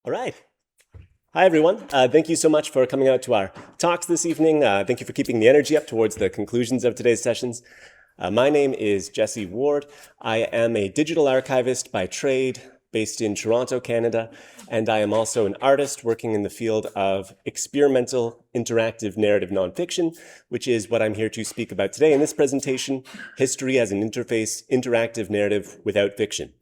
All right. Hi, everyone. Thank you so much for coming out to our talks this evening. Thank you for keeping the energy up towards the conclusions of today's sessions. My name is Jesse Ward. I am a digital archivist by trade based in Toronto, Canada, and I am also an artist working in the field of experimental interactive narrative nonfiction, which is what I'm here to speak about today in this presentation, History as an Interface, Interactive Narrative Without Fiction.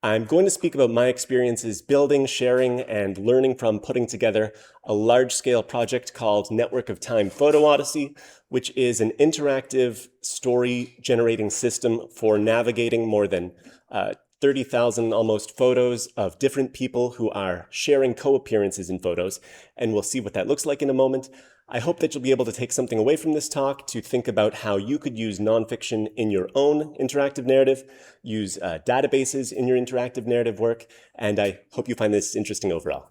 I'm going to speak about my experiences building, sharing, and learning from putting together a large-scale project called Network of Time Photo Odyssey, which is an interactive story-generating system for navigating more than 30,000 almost photos of different people who are sharing co-appearances in photos, and we'll see what that looks like in a moment. I hope that you'll be able to take something away from this talk to think about how you could use nonfiction in your own interactive narrative, use databases in your interactive narrative work, and I hope you find this interesting overall.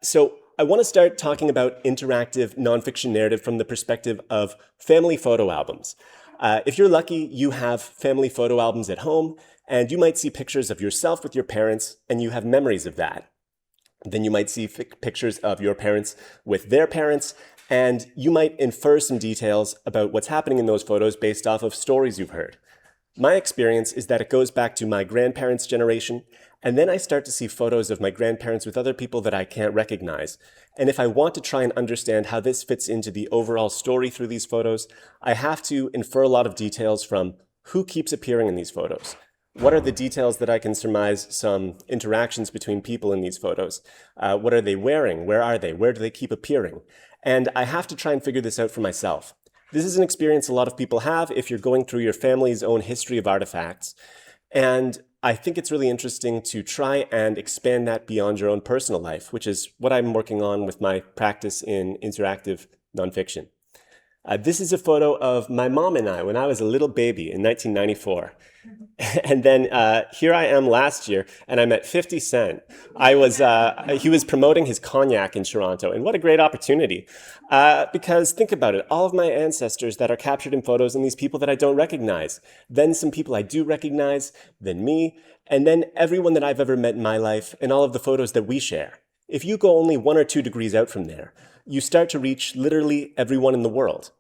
So I want to start talking about interactive nonfiction narrative from the perspective of family photo albums. If you're lucky, you have family photo albums at home, and you might see pictures of yourself with your parents, and you have memories of that. Then you might see pictures of your parents with their parents, and you might infer some details about what's happening in those photos based off of stories you've heard. My experience is that it goes back to my grandparents' generation, and then I start to see photos of my grandparents with other people that I can't recognize. And if I want to try and understand how this fits into the overall story through these photos, I have to infer a lot of details from who keeps appearing in these photos. What are the details that I can surmise some interactions between people in these photos? What are they wearing? Where are they? Where do they keep appearing? And I have to try and figure this out for myself. This is an experience a lot of people have if you're going through your family's own history of artifacts. And I think it's really interesting to try and expand that beyond your own personal life, which is what I'm working on with my practice in interactive nonfiction. This is a photo of my mom and I when I was a little baby in 1994. And then here I am last year, and I met 50 Cent. He was promoting his cognac in Toronto, and what a great opportunity. Because think about it, all of my ancestors that are captured in photos and these people that I don't recognize, then some people I do recognize, then me, and then everyone that I've ever met in my life and all of the photos that we share. If you go only 1 or 2 degrees out from there, you start to reach literally everyone in the world.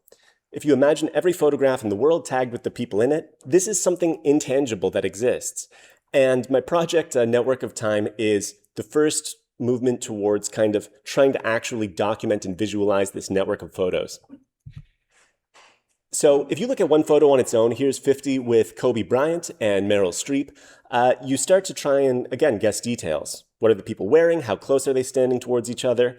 If you imagine every photograph in the world tagged with the people in it, this is something intangible that exists. And my project, Network of Time, is the first movement towards kind of trying to actually document and visualize this network of photos. So if you look at one photo on its own, here's 50 with Kobe Bryant and Meryl Streep, you start to try and, again, guess details. What are the people wearing? How close are they standing towards each other?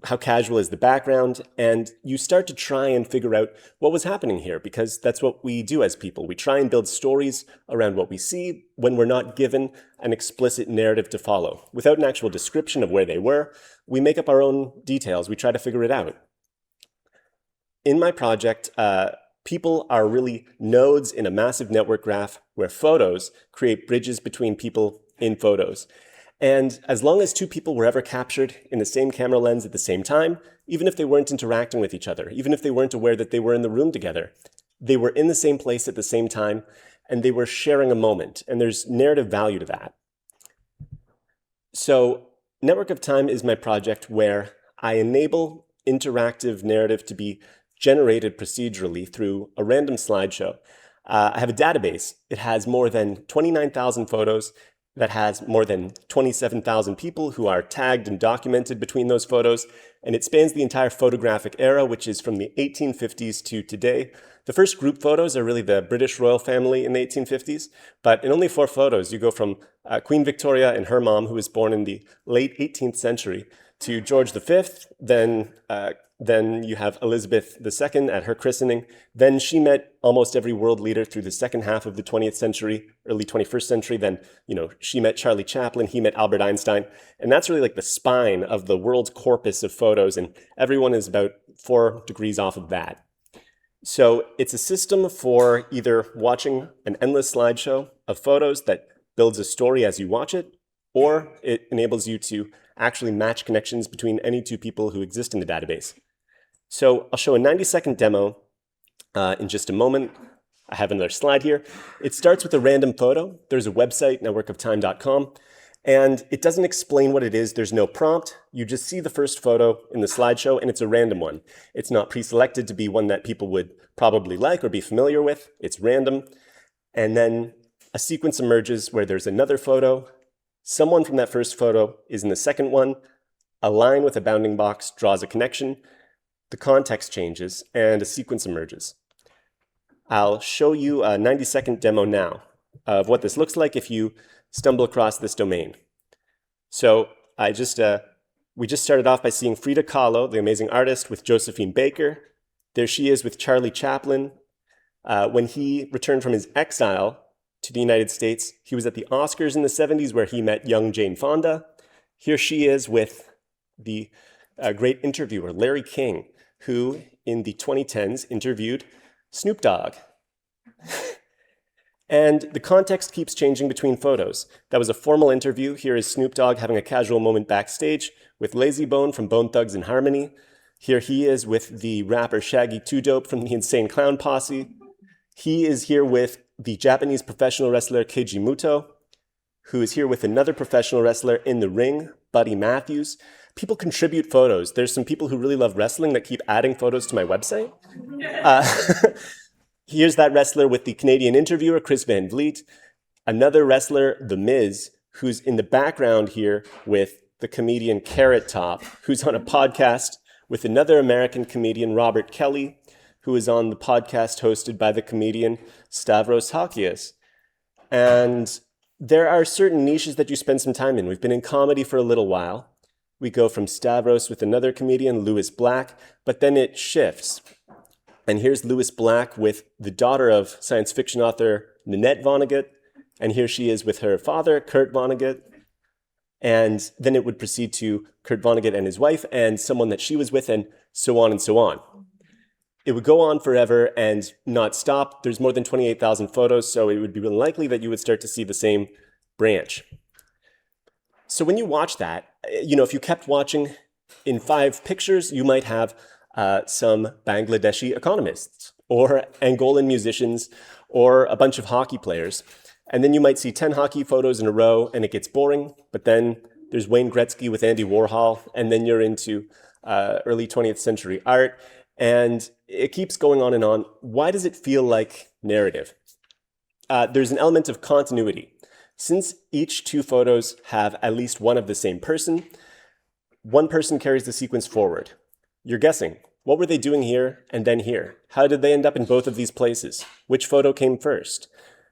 How casual is the background? And you start to try and figure out what was happening here, because that's what we do as people. We try and build stories around what we see when we're not given an explicit narrative to follow. Without an actual description of where they were, we make up our own details. We try to figure it out. In my project, people are really nodes in a massive network graph where photos create bridges between people in photos. And as long as 2 people were ever captured in the same camera lens at the same time, even if they weren't interacting with each other, even if they weren't aware that they were in the room together, they were in the same place at the same time, and they were sharing a moment, and there's narrative value to that. So Network of Time is my project where I enable interactive narrative to be generated procedurally through a random slideshow. I have a database. It has more than 29,000 photos that has more than 27,000 people who are tagged and documented between those photos, and it spans the entire photographic era, which is from the 1850s to today. The first group photos are really the British royal family in the 1850s, but in only 4 photos, you go from Queen Victoria and her mom, who was born in the late 18th century, to George V, then you have Elizabeth II at her christening. Then she met almost every world leader through the second half of the 20th century, early 21st century. Then, she met Charlie Chaplin, he met Albert Einstein. And that's really like the spine of the world's corpus of photos. And everyone is about 4 degrees off of that. So it's a system for either watching an endless slideshow of photos that builds a story as you watch it, or it enables you to actually match connections between any 2 people who exist in the database. So I'll show a 90-second demo in just a moment. I have another slide here. It starts with a random photo. There's a website, networkoftime.com, And it doesn't explain what it is. There's no prompt. You just see the first photo in the slideshow, and it's a random one. It's not pre-selected to be one that people would probably like or be familiar with. It's random. And then a sequence emerges where there's another photo. Someone from that first photo is in the second one. A line with a bounding box draws a connection. The context changes, and a sequence emerges. I'll show you a 90-second demo now of what this looks like if you stumble across this domain. So we just started off by seeing Frida Kahlo, the amazing artist, with Josephine Baker. There she is with Charlie Chaplin. When he returned from his exile to the United States, he was at the Oscars in the 70s where he met young Jane Fonda. Here she is with the great interviewer, Larry King, who in the 2010s interviewed Snoop Dogg. And the context keeps changing between photos. That was a formal interview. Here is Snoop Dogg having a casual moment backstage with Lazy Bone from Bone Thugs and Harmony. Here he is with the rapper Shaggy 2 Dope from the Insane Clown Posse. He is here with the Japanese professional wrestler Keiji Muto, who is here with another professional wrestler in the ring, Buddy Matthews. People contribute photos. There's some people who really love wrestling that keep adding photos to my website. Here's that wrestler with the Canadian interviewer, Chris Van Vliet. Another wrestler, The Miz, who's in the background here with the comedian Carrot Top, who's on a podcast with another American comedian, Robert Kelly, who is on the podcast hosted by the comedian Stavros Halkias. And there are certain niches that you spend some time in. We've been in comedy for a little while. We go from Stavros with another comedian, Lewis Black, but then it shifts. And here's Lewis Black with the daughter of science fiction author Nanette Vonnegut. And here she is with her father, Kurt Vonnegut. And then it would proceed to Kurt Vonnegut and his wife and someone that she was with, and so on and so on. It would go on forever and not stop. There's more than 28,000 photos, so it would be unlikely that you would start to see the same branch. So when you watch that, if you kept watching in 5 pictures, you might have some Bangladeshi economists or Angolan musicians or a bunch of hockey players. And then you might see 10 hockey photos in a row and it gets boring. But then there's Wayne Gretzky with Andy Warhol. And then you're into early 20th century art. And it keeps going on and on. Why does it feel like narrative? There's an element of continuity. Since each 2 photos have at least one of the same person, one person carries the sequence forward. You're guessing, what were they doing here and then here? How did they end up in both of these places? Which photo came first?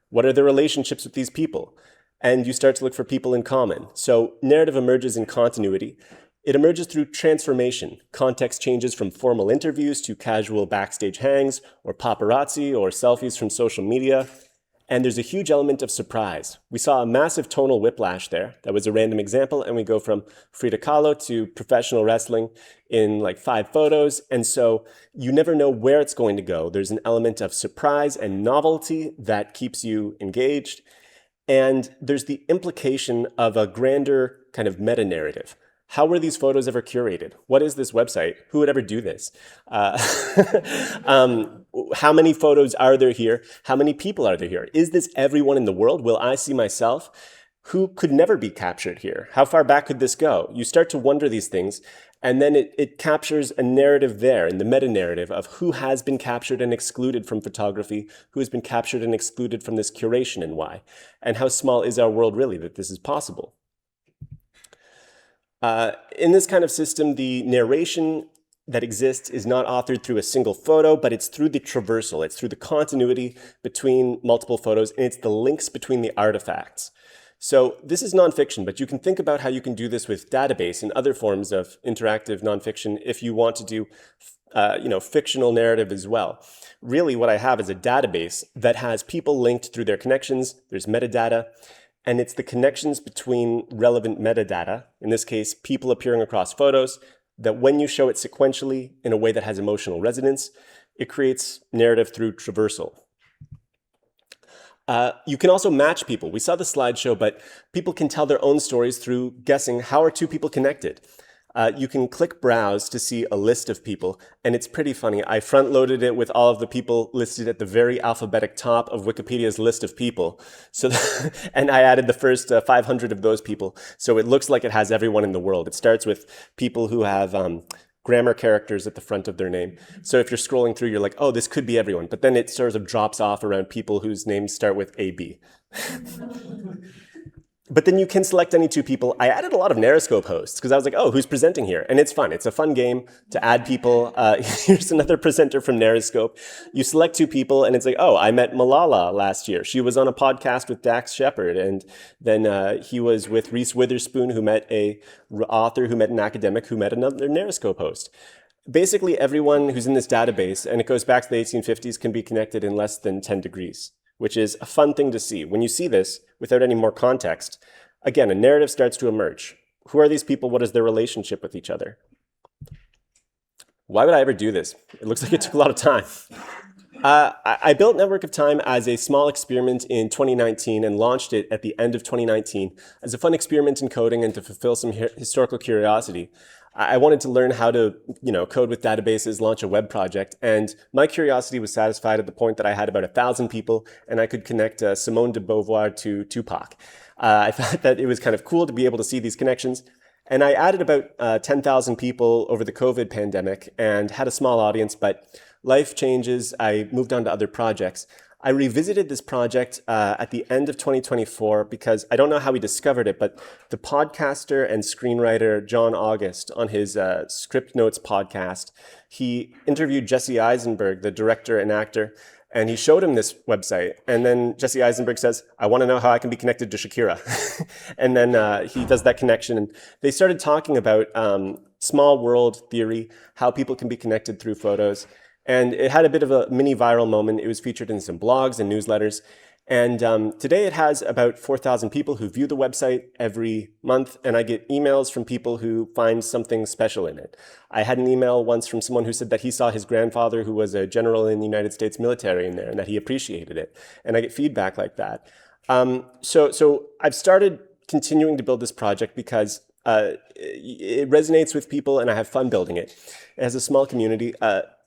What are the relationships with these people? And you start to look for people in common. So narrative emerges in continuity. It emerges through transformation. Context changes from formal interviews to casual backstage hangs or paparazzi or selfies from social media. And there's a huge element of surprise. We saw a massive tonal whiplash there. That was a random example. And we go from Frida Kahlo to professional wrestling in like 5 photos. And so you never know where it's going to go. There's an element of surprise and novelty that keeps you engaged. And there's the implication of a grander kind of meta-narrative. How were these photos ever curated? What is this website? Who would ever do this? How many photos are there here? How many people are there here? Is this everyone in the world? Will I see myself? Who could never be captured here? How far back could this go? You start to wonder these things, and then it captures a narrative there in the meta-narrative of who has been captured and excluded from photography, who has been captured and excluded from this curation, and why. And how small is our world really that this is possible? In this kind of system, the narration that exists is not authored through a single photo, but it's through the traversal. It's through the continuity between multiple photos, and it's the links between the artifacts. So this is nonfiction, but you can think about how you can do this with database and other forms of interactive nonfiction if you want to do fictional narrative as well. Really, what I have is a database that has people linked through their connections. There's metadata. And it's the connections between relevant metadata, in this case, people appearing across photos, that when you show it sequentially in a way that has emotional resonance, it creates narrative through traversal. You can also match people. We saw the slideshow, but people can tell their own stories through guessing how are 2 people connected. you can click browse to see a list of people, and it's pretty funny. I front-loaded it with all of the people listed at the very alphabetic top of Wikipedia's list of people. So, and I added the first 500 of those people. So it looks like it has everyone in the world. It starts with people who have grammar characters at the front of their name. So if you're scrolling through, you're like, oh, this could be everyone. But then it sort of drops off around people whose names start with AB. But then you can select any two people. I added a lot of NarraScope hosts because I was like, oh, who's presenting here? And it's fun. It's a fun game to add people. Here's another presenter from NarraScope. You select two people and it's like, oh, I met Malala last year. She was on a podcast with Dax Shepard. And then he was with Reese Witherspoon, who met an author, who met an academic, who met another NarraScope host. Basically, everyone who's in this database, and it goes back to the 1850s, can be connected in less than 10 degrees, which is a fun thing to see. When you see this, without any more context, again, a narrative starts to emerge. Who are these people? What is their relationship with each other? Why would I ever do this? It looks like it took a lot of time. I built Network of Time as a small experiment in 2019 and launched it at the end of 2019 as a fun experiment in coding and to fulfill some historical curiosity. I wanted to learn how to, code with databases, launch a web project, and my curiosity was satisfied at the point that I had about 1,000 people, and I could connect Simone de Beauvoir to Tupac. I thought that it was kind of cool to be able to see these connections, and I added about 10,000 people over the COVID pandemic and had a small audience, but life changes. I moved on to other projects. I revisited this project at the end of 2024 because I don't know how he discovered it, but the podcaster and screenwriter John August on his Script Notes podcast, he interviewed Jesse Eisenberg, the director and actor, and he showed him this website. And then Jesse Eisenberg says, I want to know how I can be connected to Shakira. And then he does that connection. And they started talking about small world theory, how people can be connected through photos. And it had a bit of a mini viral moment. It was featured in some blogs and newsletters. And today it has about 4,000 people who view the website every month. And I get emails from people who find something special in it. I had an email once from someone who said that he saw his grandfather, who was a general in the United States military, in there and that he appreciated it. And I get feedback like that. So I've started continuing to build this project because it resonates with people and I have fun building it. It has a small community.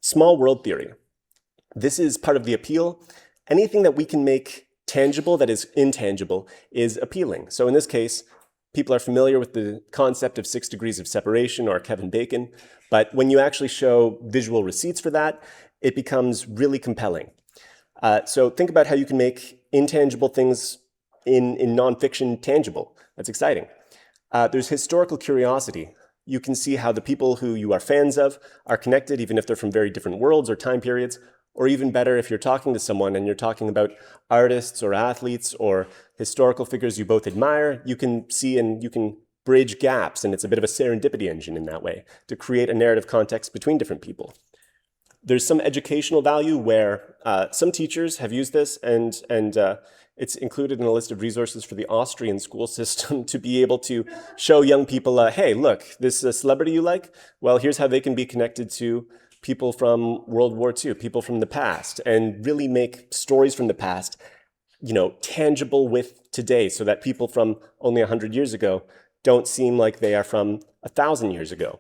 Small world theory. This is part of the appeal. Anything that we can make tangible that is intangible is appealing. So in this case, people are familiar with the concept of 6 degrees of separation or Kevin Bacon, but when you actually show visual receipts for that, it becomes really compelling. So think about how you can make intangible things in nonfiction tangible. That's exciting. There's historical curiosity. You can see how the people who you are fans of are connected, even if they're from very different worlds or time periods, or even better, if you're talking to someone and you're talking about artists or athletes or historical figures you both admire, you can see and you can bridge gaps, and it's a bit of a serendipity engine in that way to create a narrative context between different people. There's some educational value where some teachers have used this and it's included in a list of resources for the Austrian school system to be able to show young people, hey, look, this celebrity you like, well, here's how they can be connected to people from World War II, people from the past, and really make stories from the past, tangible with today so that people from only 100 years ago don't seem like they are from 1,000 years ago.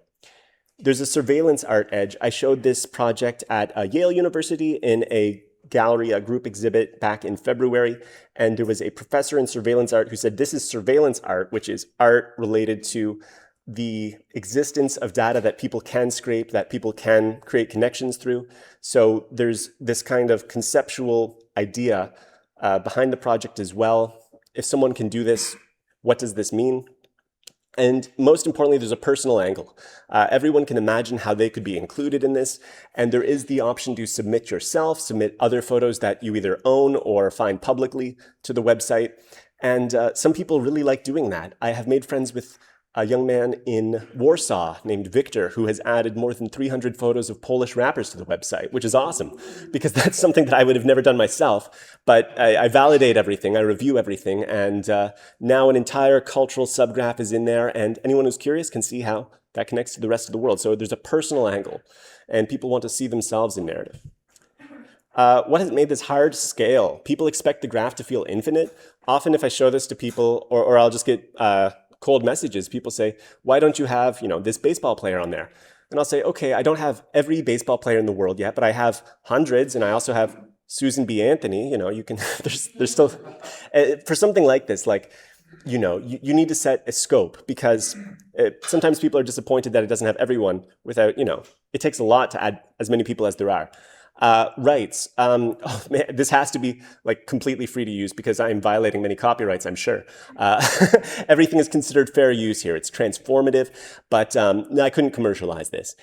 There's a surveillance art edge. I showed this project at Yale University in a gallery, a group exhibit back in February, and there was a professor in surveillance art who said this is surveillance art, which is art related to the existence of data that people can scrape, that people can create connections through. So there's this kind of conceptual idea behind the project as well. If someone can do this, what does this mean? And most importantly, there's a personal angle. Everyone can imagine how they could be included in this, and there is the option to submit yourself, submit other photos that you either own or find publicly to the website. And some people really like doing that. I have made friends with a young man in Warsaw named Victor who has added more than 300 photos of Polish rappers to the website, which is awesome because that's something that I would have never done myself. But I validate everything, I review everything, and now an entire cultural subgraph is in there, and anyone who's curious can see how that connects to the rest of the world. So there's a personal angle, and people want to see themselves in narrative. What has made this hard? Scale. People expect the graph to feel infinite. Often if I show this to people, or I'll just get cold messages. People say, why don't you have, this baseball player on there? And I'll say, okay, I don't have every baseball player in the world yet, but I have hundreds, and I also have Susan B. Anthony. You can, there's still, for something like this, like, you need to set a scope, because sometimes people are disappointed that it doesn't have everyone without, it takes a lot to add as many people as there are. Rights. Oh, man, this has to be like completely free to use, because I am violating many copyrights, I'm sure. Everything is considered fair use here. It's transformative, but I couldn't commercialize this.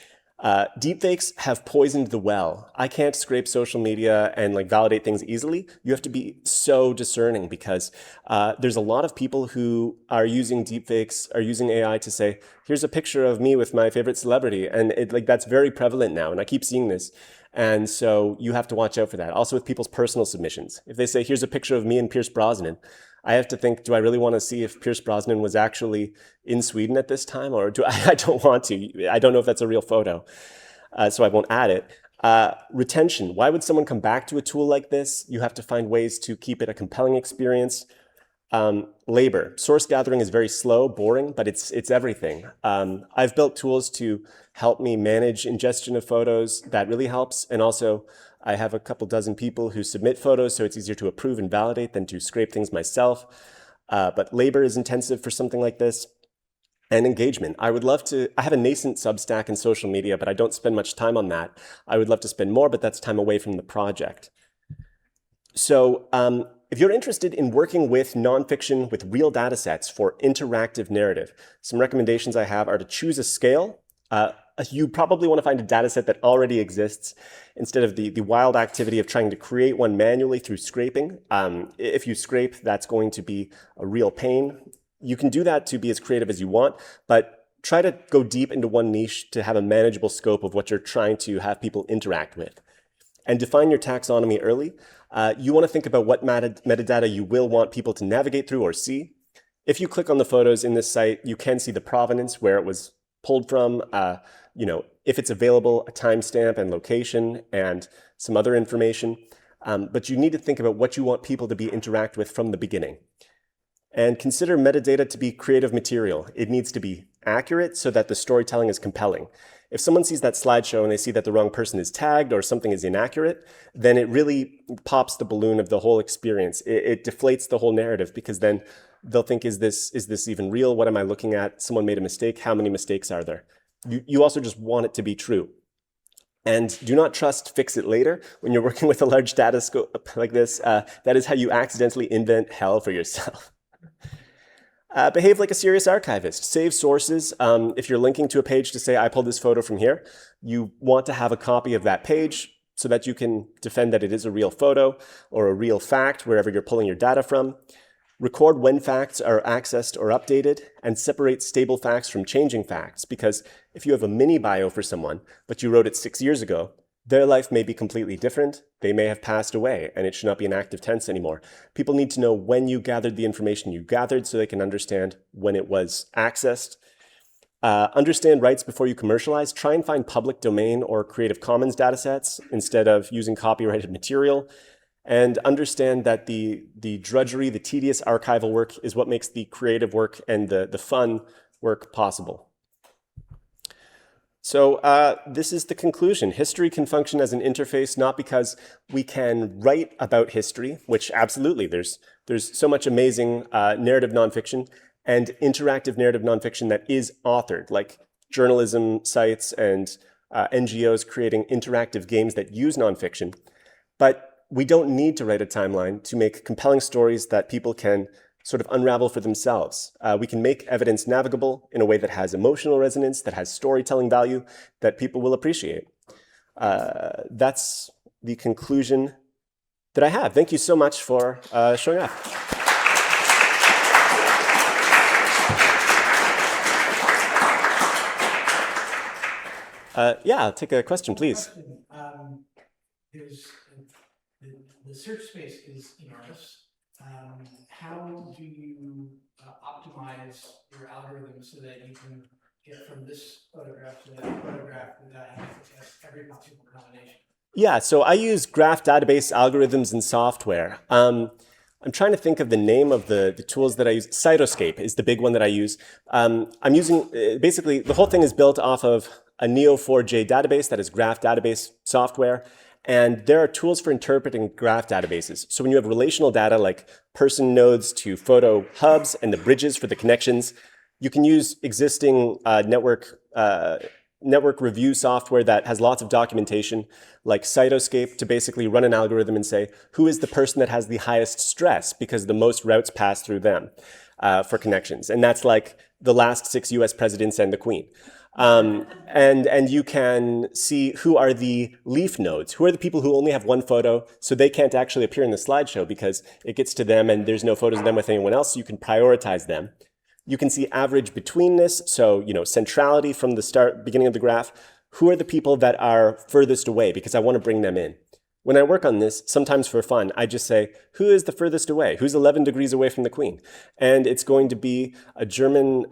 Deepfakes have poisoned the well. I can't scrape social media and like validate things easily. You have to be so discerning, because there's a lot of people who are using deepfakes, are using AI to say, here's a picture of me with my favorite celebrity. And that's very prevalent now. And I keep seeing this. And so you have to watch out for that. Also with people's personal submissions. If they say, here's a picture of me and Pierce Brosnan, I have to think, do I really want to see if Pierce Brosnan was actually in Sweden at this time? Or do I don't want to. I don't know if that's a real photo, so I won't add it. Retention. Why would someone come back to a tool like this? You have to find ways to keep it a compelling experience. Labor. Source gathering is very slow, boring, but it's everything. I've built tools to help me manage ingestion of photos. That really helps. And also, I have a couple dozen people who submit photos, so it's easier to approve and validate than to scrape things myself. But labor is intensive for something like this. And engagement. I have a nascent Substack in social media, but I don't spend much time on that. I would love to spend more, but that's time away from the project. So if you're interested in working with nonfiction with real data sets for interactive narrative, some recommendations I have are to choose a scale. You probably want to find a data set that already exists instead of the wild activity of trying to create one manually through scraping. If you scrape, that's going to be a real pain. You can do that to be as creative as you want, but try to go deep into one niche to have a manageable scope of what you're trying to have people interact with. And define your taxonomy early. You want to think about what metadata you will want people to navigate through or see. If you click on the photos in this site, you can see the provenance, where it was pulled from, if it's available, a timestamp and location, and some other information. But you need to think about what you want people to interact with from the beginning. And consider metadata to be creative material. It needs to be accurate so that the storytelling is compelling. If someone sees that slideshow and they see that the wrong person is tagged or something is inaccurate, then it really pops the balloon of the whole experience. It deflates the whole narrative, because then they'll think, is this even real? What am I looking at? Someone made a mistake. How many mistakes are there? You also just want it to be true. And do not trust fix it later. When you're working with a large data scope like this, that is how you accidentally invent hell for yourself. Behave like a serious archivist. Save sources. If you're linking to a page to say, I pulled this photo from here, you want to have a copy of that page so that you can defend that it is a real photo or a real fact wherever you're pulling your data from. Record when facts are accessed or updated, and separate stable facts from changing facts, because if you have a mini bio for someone, but you wrote it 6 years ago, their life may be completely different. They may have passed away, and it should not be an active tense anymore. People need to know when you gathered the information you gathered so they can understand when it was accessed. Understand rights before you commercialize. Try and find public domain or Creative Commons datasets instead of using copyrighted material. And understand that the drudgery, the tedious archival work is what makes the creative work and the fun work possible. So this is the conclusion. History can function as an interface, not because we can write about history, which absolutely, there's so much amazing narrative nonfiction and interactive narrative nonfiction that is authored, like journalism sites and NGOs creating interactive games that use nonfiction. But we don't need to write a timeline to make compelling stories that people can sort of unravel for themselves. We can make evidence navigable in a way that has emotional resonance, that has storytelling value, that people will appreciate. That's the conclusion that I have. Thank you so much for showing up. Yeah, I'll take a question, please. The search space is enormous. How do you optimize your algorithm so that you can get from this photograph to that photograph without having to test every possible combination? Yeah, so I use graph database algorithms and software. I'm trying to think of the name of the tools that I use. Cytoscape is the big one that I use. I'm using, basically, the whole thing is built off of a Neo4j database that is graph database software. And there are tools for interpreting graph databases. So when you have relational data like person nodes to photo hubs and the bridges for the connections, you can use existing network review software that has lots of documentation, like Cytoscape, to basically run an algorithm and say, who is the person that has the highest stress because the most routes pass through them for connections. And that's like the last 6 US presidents and the Queen. And you can see who are the leaf nodes, who are the people who only have one photo, so they can't actually appear in the slideshow because it gets to them and there's no photos of them with anyone else, so you can prioritize them. You can see average betweenness, so centrality from the beginning of the graph. Who are the people that are furthest away? Because I want to bring them in. When I work on this, sometimes for fun, I just say, who is the furthest away? Who's 11 degrees away from the Queen? And it's going to be a German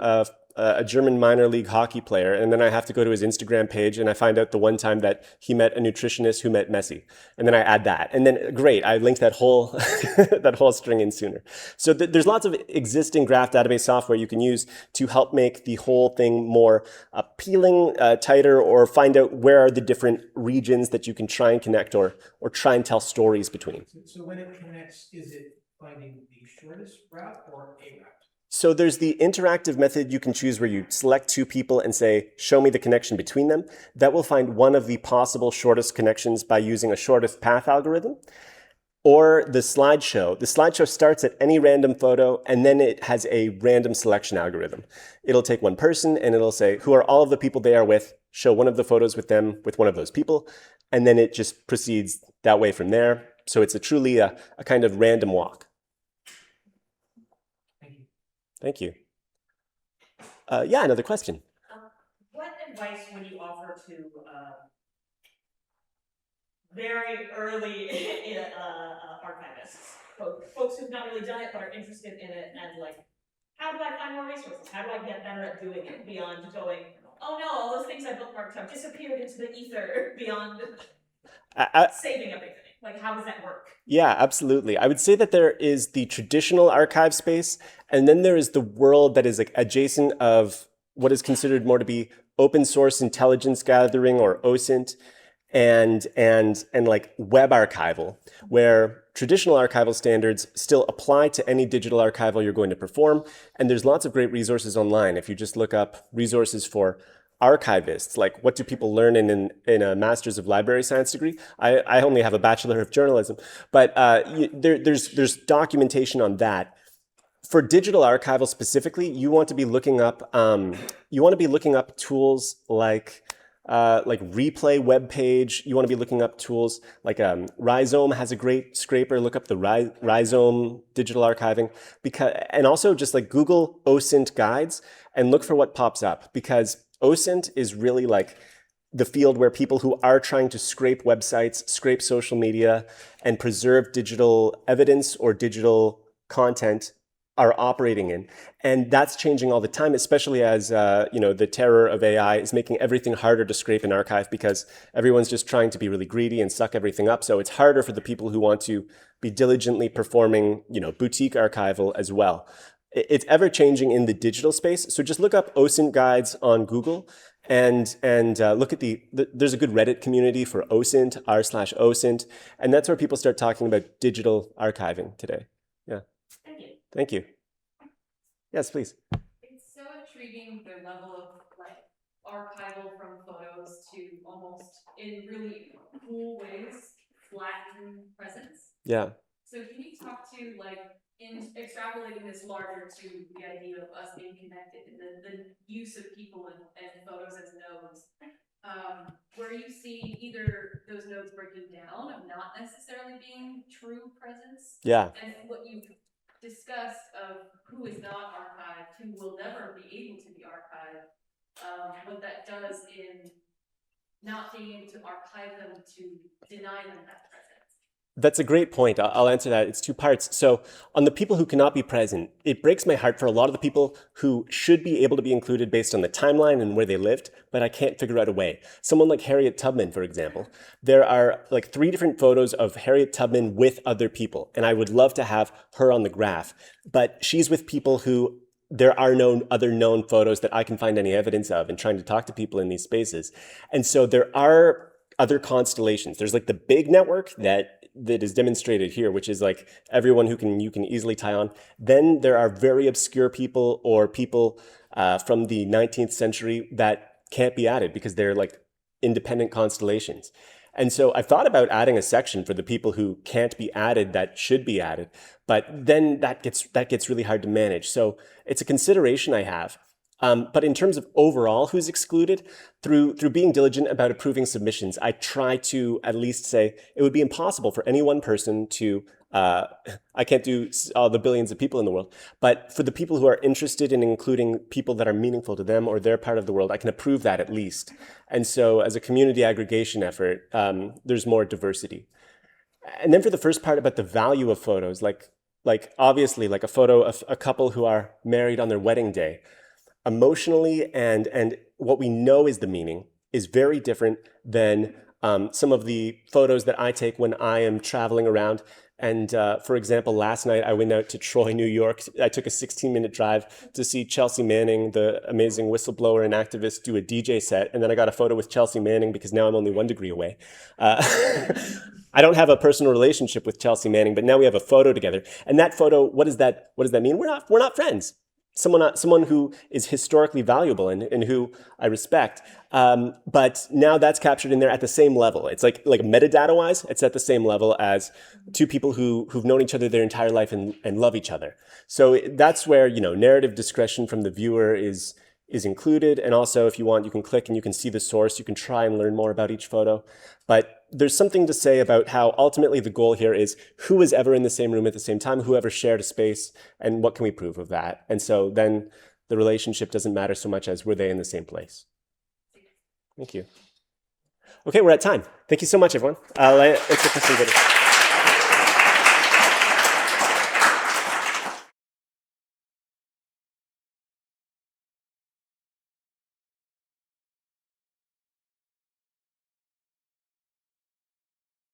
minor league hockey player, and then I have to go to his Instagram page and I find out the one time that he met a nutritionist who met Messi, and then I add that, and then great, I linked that whole that whole string in sooner. So there's lots of existing graph database software you can use to help make the whole thing more appealing, tighter, or find out where are the different regions that you can try and connect or try and tell stories between. So when it connects, is it finding the shortest route or a route? So there's the interactive method you can choose where you select two people and say, show me the connection between them. That will find one of the possible shortest connections by using a shortest path algorithm. Or the slideshow. The slideshow starts at any random photo, and then it has a random selection algorithm. It'll take one person, and it'll say, who are all of the people they are with, show one of the photos with them, with one of those people, and then it just proceeds that way from there. So it's truly a kind of random walk. Thank you. Yeah, another question. What advice would you offer to very early archivists, folks who've not really done it but are interested in it, and like, how do I find more resources? How do I get better at doing it beyond going, oh no, all those things I bookmarked have disappeared into the ether beyond saving everything? Like, how does that work? Yeah, absolutely. I would say that there is the traditional archive space, and then there is the world that is like adjacent of what is considered more to be open source intelligence gathering, or OSINT, and like web archival, where traditional archival standards still apply to any digital archival you're going to perform. And there's lots of great resources online. If you just look up resources for archivists, like what do people learn in a Master's of Library Science degree? I only have a Bachelor of Journalism, but there's documentation on that. For digital archival specifically, you want to be looking up tools like Replay web page. You want to be looking up tools like Rhizome has a great scraper. Look up the Rhizome digital archiving, and also just like Google OSINT guides and look for what pops up, because OSINT is really like the field where people who are trying to scrape websites, scrape social media, and preserve digital evidence or digital content are operating in. And that's changing all the time, especially as the terror of AI is making everything harder to scrape and archive, because everyone's just trying to be really greedy and suck everything up. So it's harder for the people who want to be diligently performing boutique archival as well. It's ever changing in the digital space. So just look up OSINT guides on Google and look at there's a good Reddit community for OSINT, r/OSINT, and that's where people start talking about digital archiving today. Yeah. Thank you. Thank you. Yes, please. It's so intriguing, the level of like archival from photos to almost in really cool ways flatten presence. Yeah. So can you talk to like in extrapolating this larger to the idea of us being connected and the use of people and photos as nodes, where you see either those nodes breaking down of not necessarily being true presence, Yeah. and what you discussed of who is not archived, who will never be able to be archived, what that does in not being able to archive them to deny them that presence. That's a great point. I'll answer that. It's two parts. So on the people who cannot be present, it breaks my heart for a lot of the people who should be able to be included based on the timeline and where they lived, but I can't figure out a way. Someone like Harriet Tubman, for example, there are like 3 different photos of Harriet Tubman with other people, and I would love to have her on the graph, but she's with people who there are no other known photos that I can find any evidence of, and trying to talk to people in these spaces. And so there are other constellations. There's like the big network that is demonstrated here, which is like everyone who you can easily tie on. Then there are very obscure people or people from the 19th century that can't be added because they're like independent constellations. And so I thought about adding a section for the people who can't be added that should be added, but then that gets really hard to manage. So it's a consideration I have. But in terms of overall who's excluded, through being diligent about approving submissions, I try to at least say it would be impossible for any one person to, I can't do all the billions of people in the world, but for the people who are interested in including people that are meaningful to them or their part of the world, I can approve that at least. And so as a community aggregation effort, there's more diversity. And then for the first part about the value of photos, like obviously like a photo of a couple who are married on their wedding day, emotionally and what we know is the meaning is very different than some of the photos that I take when I am traveling around. And for example, last night I went out to Troy, New York. I took a 16-minute drive to see Chelsea Manning, the amazing whistleblower and activist, do a DJ set. And then I got a photo with Chelsea Manning because now I'm only 1 degree away. I don't have a personal relationship with Chelsea Manning, but now we have a photo together. And that photo, what does that mean? We're not friends. Someone who is historically valuable and who I respect. But now that's captured in there at the same level. It's like metadata-wise, it's at the same level as 2 people who've known each other their entire life and love each other. So that's where, narrative discretion from the viewer is included. And also, if you want, you can click and you can see the source. You can try and learn more about each photo. But there's something to say about how ultimately the goal here is who was ever in the same room at the same time, whoever shared a space, and what can we prove of that? And so then the relationship doesn't matter so much as were they in the same place. Thank you. Okay, we're at time. Thank you so much, everyone. It's a question.